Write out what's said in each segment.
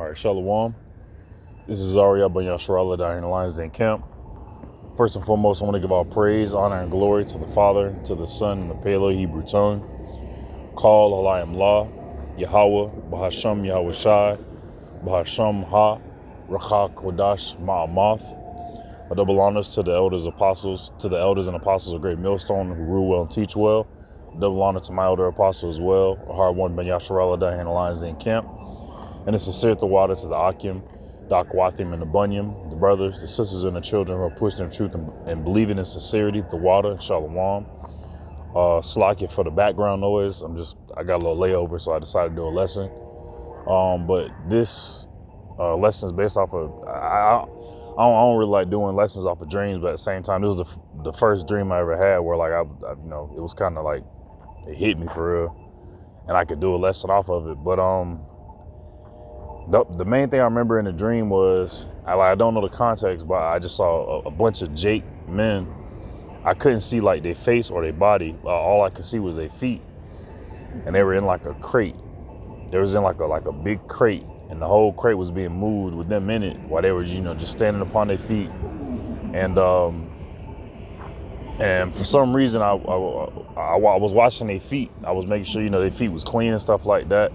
right, Shalom. This is Ariel Ben Yasharallah down here in the Lions Den camp. First and foremost, I want to give all praise, honor, and glory to the Father, to the Son, and the Paleo Hebrew tongue. Call Alayim La, Yahweh, Bahasham Yahweh Shai, Bahasham Ha, Rachak Kodash Ma'amath. A double honors to the elders and apostles of Great Millstone who rule well and teach well. Double honor to my elder apostle as well, Ahar one Ben Yasharallah down here in the Lions Den camp. And a sincere water to the Akim, the Akwathim, and the Bunyam, the brothers, the sisters, and the children who are pushing the truth and believing in sincerity, the water, Shalom. Slakia for the background noise. I got a little layover, so I decided to do a lesson. But this lesson is based off of, I don't really like doing lessons off of dreams, but at the same time, this was the first dream I ever had where like, it was kind of like, it hit me for real, and I could do a lesson off of it. But the main thing I remember in the dream was, I don't know the context, but I just saw a bunch of Jake men. I couldn't see like their face or their body. All I could see was their feet, and they were in like a crate. They was in like a big crate, and the whole crate was being moved with them in it while they were, just standing upon their feet. And for some reason, I was watching their feet. I was making sure, their feet was clean and stuff like that.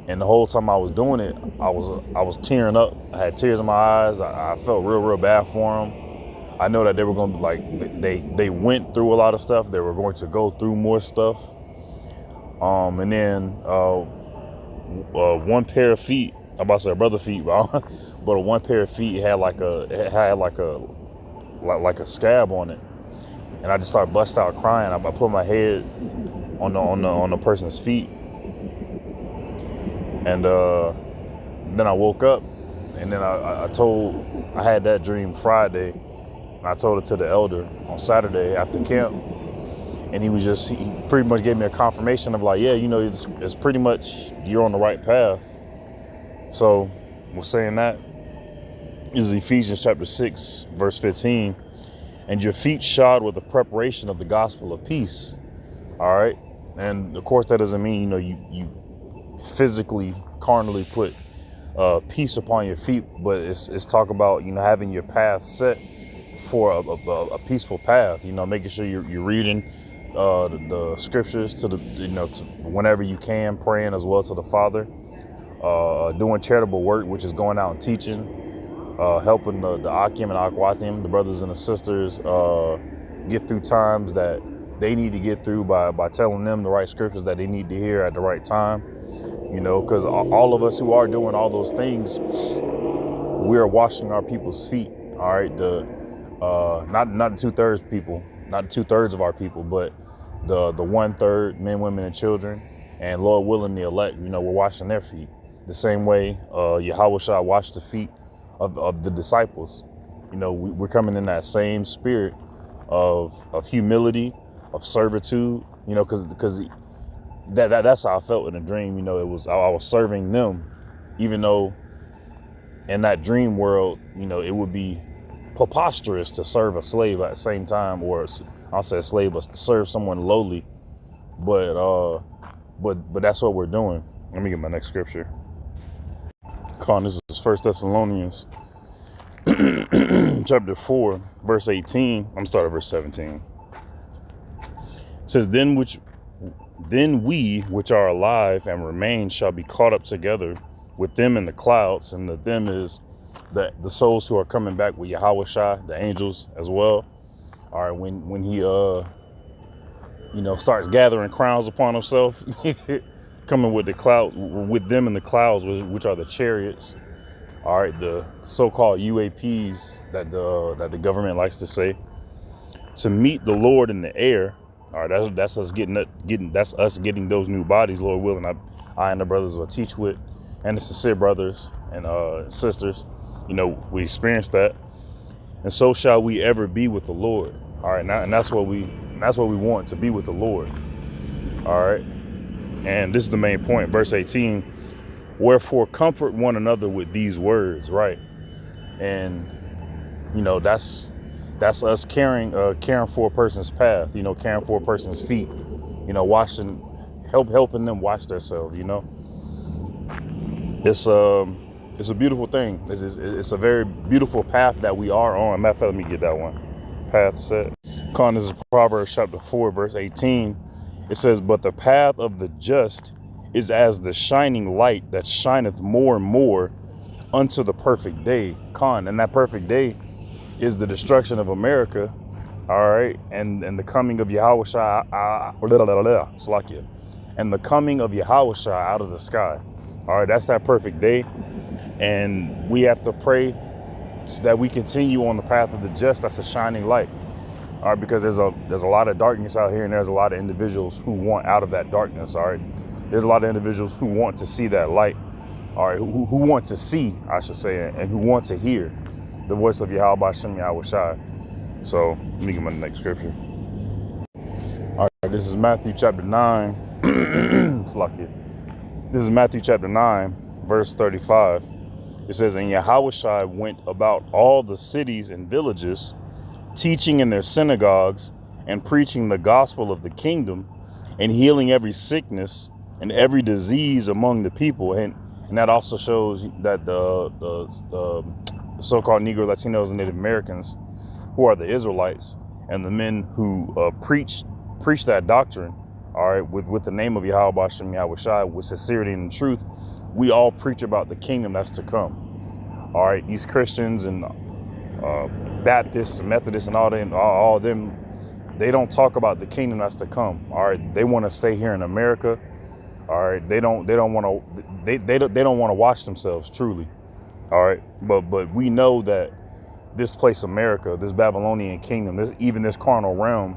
And the whole time I was doing it, I was tearing up. I had tears in my eyes. I felt real bad for them. I know that they were going to be like, they went through a lot of stuff. They were going to go through more stuff. And then one pair of feet, I'm about to say brother feet, but one pair of feet had like a scab on it. And I just started busting out crying. I put my head on the person's feet. And then I woke up, and then I had that dream Friday, and I told it to the elder on Saturday after camp, and he pretty much gave me a confirmation of like, yeah, it's pretty much, you're on the right path. So we're saying that this is Ephesians chapter 6, verse 15, and your feet shod with the preparation of the gospel of peace. All right. And of course that doesn't mean, you physically, carnally put peace upon your feet, but it's talk about having your path set for a peaceful path. Making sure you're reading the scriptures to whenever you can, praying as well to the Father, doing charitable work, which is going out and teaching, helping the Akim and Akwathim, the brothers and the sisters, get through times that they need to get through by telling them the right scriptures that they need to hear at the right time. Because all of us who are doing all those things, we are washing our people's feet. All right, not the 2/3 people, not 2/3 of our people, but the 1/3 men, women, and children, and Lord willing, the elect. We're washing their feet the same way Yahweh Shai washed the feet of the disciples. We're coming in that same spirit of humility, of servitude. Because that's how I felt in the dream. I was serving them, even though in that dream world, it would be preposterous to serve a slave at the same time, or I'll say a slave, but to serve someone lowly. But that's what we're doing. Let me get my next scripture. This is 1 Thessalonians chapter 4, verse 18. I'm starting at verse 17. It says, Then we which are alive and remain shall be caught up together with them in the clouds. And the them is the souls who are coming back with Yahweh Shai, the angels as well. All right, when he starts gathering crowns upon himself, coming with with them in the clouds, which are the chariots. All right, the so-called UAPs that the government likes to say, to meet the Lord in the air. All right, that's us getting those new bodies, Lord willing. I and the brothers will teach with, and the sincere brothers and sisters. We experienced that, and so shall we ever be with the Lord. All right, and that's what we want, to be with the Lord. All right, and this is the main point, verse 18. Wherefore comfort one another with these words, right? And that's us caring for a person's path, caring for a person's feet, helping them wash themselves, It's It's a beautiful thing. It's a very beautiful path that we are on. Matter of fact, let me get that one. Path set. This is Proverbs chapter 4, verse 18. It says, but the path of the just is as the shining light that shineth more and more unto the perfect day. And that perfect day is the destruction of America. All right. And the coming of Yahushua, Slakia, and the coming of Yahushua out of the sky. All right. That's that perfect day. And we have to pray so that we continue on the path of the just. That's a shining light. All right, because there's a lot of darkness out here, and there's a lot of individuals who want out of that darkness. All right, there's a lot of individuals who want to see that light. All right, who want to see, I should say, and who want to hear the voice of Yahweh Shem Yahushai. So let me get my next scripture. All right, this is Matthew chapter 9. It's lucky. This is Matthew chapter 9, verse 35. It says, and Yahushua went about all the cities and villages, teaching in their synagogues and preaching the gospel of the kingdom and healing every sickness and every disease among the people. And that also shows that the so-called Negro, Latinos, and Native Americans, who are the Israelites, and the men who preach that doctrine, all right, with the name of Yahweh Shem Yahushai, with sincerity and truth, we all preach about the kingdom that's to come. All right, these Christians and Baptists and Methodists and all them, they don't talk about the kingdom that's to come. All right, they want to stay here in America. All right, they don't want to watch themselves truly. All right, but we know that this place, America, this Babylonian kingdom, this carnal realm,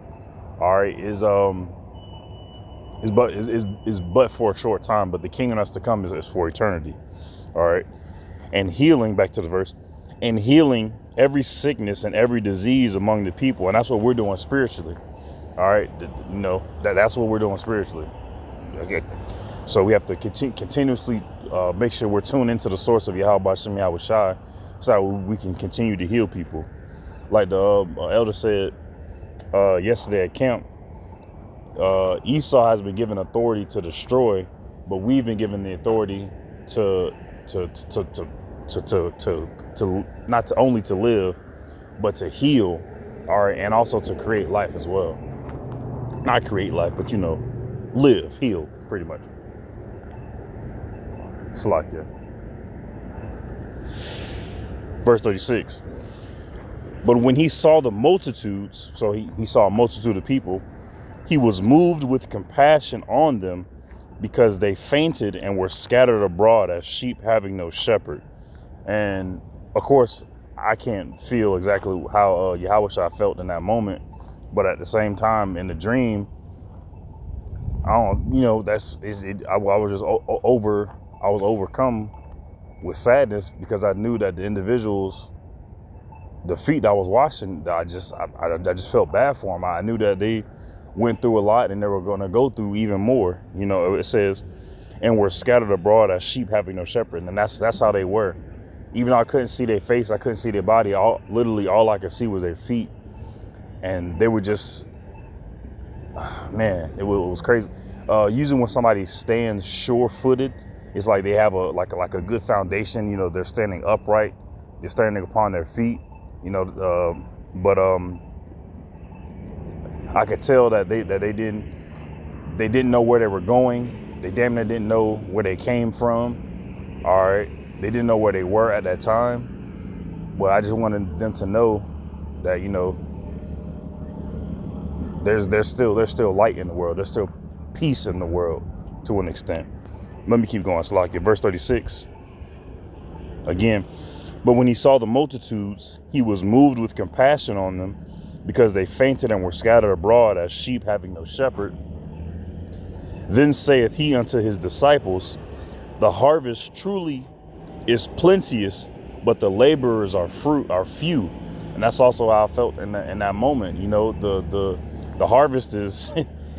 all right, is but for a short time, but the kingdom that's to come is for eternity. All right, and healing, back to the verse, and healing every sickness and every disease among the people. And that's what we're doing spiritually. All right. You know, that's what we're doing spiritually. Okay. So we have to continuously make sure we're tuned into the source of Yahweh Shem Yahushai, so that we can continue to heal people. Like the elder said yesterday at camp, Esau has been given authority to destroy, but we've been given the authority to not to only to live, but to heal, all right, and also to create life as well. Not create life, but live, heal, pretty much. Slakia. Verse 36. But when he saw the multitudes, so he saw a multitude of people, he was moved with compassion on them, because they fainted and were scattered abroad as sheep having no shepherd. And of course, I can't feel exactly how Yahushua felt in that moment, but at the same time, in the dream, I was overcome with sadness, because I knew that the individuals, the feet I was washing, I just felt bad for them. I knew that they went through a lot, and they were going to go through even more. It says, and were scattered abroad as sheep having no shepherd. And that's how they were. Even though I couldn't see their face, I couldn't see their body. Literally all I could see was their feet. And they were just, man, it was crazy. Usually when somebody stands sure-footed, it's like they have a good foundation. They're standing upright. They're standing upon their feet. But I could tell that they didn't know where they were going. They damn near didn't know where they came from. All right, they didn't know where they were at that time. But I just wanted them to know that there's still light in the world. There's still peace in the world to an extent. Let me keep going. Slakia. Verse 36. Again, but when he saw the multitudes, he was moved with compassion on them, because they fainted and were scattered abroad as sheep having no shepherd. Then saith he unto his disciples, the harvest truly is plenteous, but the laborers are few. And that's also how I felt in that moment. The harvest is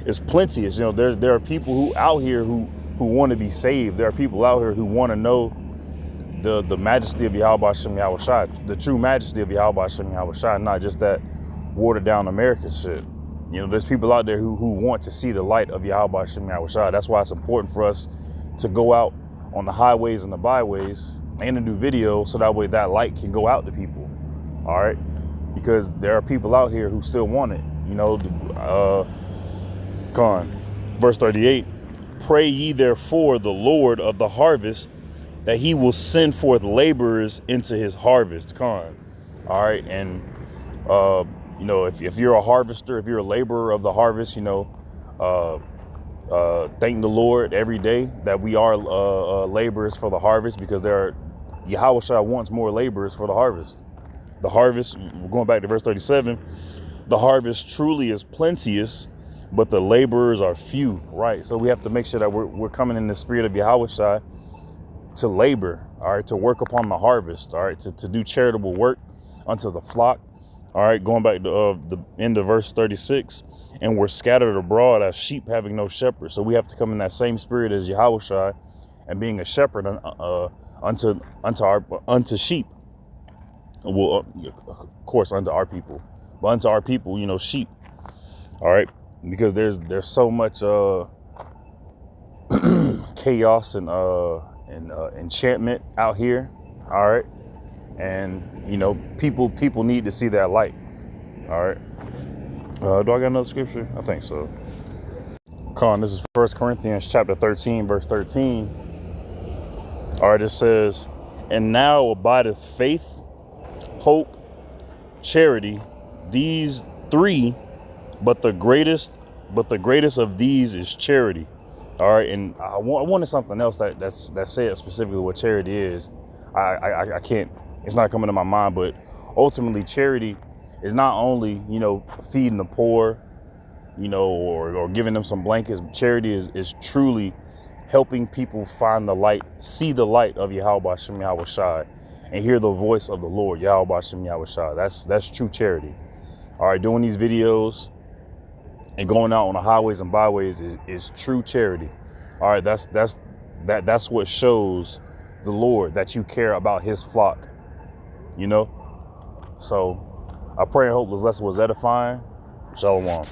is plenteous. There are people who out here who want to be saved. There are people out here who want to know the majesty of Yahweh Shem Yahushai, the true majesty of Yahweh Shem Yahushai, not just that watered down American shit. There's people out there who want to see the light of Yahweh Shem Yahushai. That's why it's important for us to go out on the highways and the byways and to do video so that way that light can go out to people. All right. Because there are people out here who still want it. You know, verse 38, pray ye therefore the Lord of the harvest that he will send forth laborers into his harvest. All right. And, you know, if you're a harvester, if you're a laborer of the harvest, you know, thank the Lord every day that we are laborers for the harvest, because Yahushua wants more laborers for the harvest. The harvest, going back to verse 37, the harvest truly is plenteous, but the laborers are few, right? So we have to make sure that we're coming in the spirit of Yahushua to labor, all right, to work upon the harvest, all right, to do charitable work unto the flock, all right, going back to the end of verse 36, and we're scattered abroad as sheep having no shepherd. So we have to come in that same spirit as Yahushua and being a shepherd unto sheep. Well, of course, unto our people, but unto our people, you know, sheep. All right, because there's so much chaos and enchantment out here. All right, and you know, people need to see that light. All right. Do I got another scripture? I think so. This is 1 Corinthians chapter 13, verse 13. All right, it says, and now abideth faith, hope, charity, these three, but the greatest of these is charity. All right, and I wanted something else that said specifically what charity is. I can't, it's not coming to my mind, but ultimately charity is not only, you know, feeding the poor, you know, or giving them some blankets. Charity is truly helping people find the light, see the light of Yahweh Shem Yahweh Shai, and hear the voice of the Lord, Yahweh Shem Yahweh Shai. That's true charity. All right, doing these videos and going out on the highways and byways is true charity. All right, that's what shows the Lord that you care about his flock, you know? So I pray and hope this lesson was edifying. Shalom.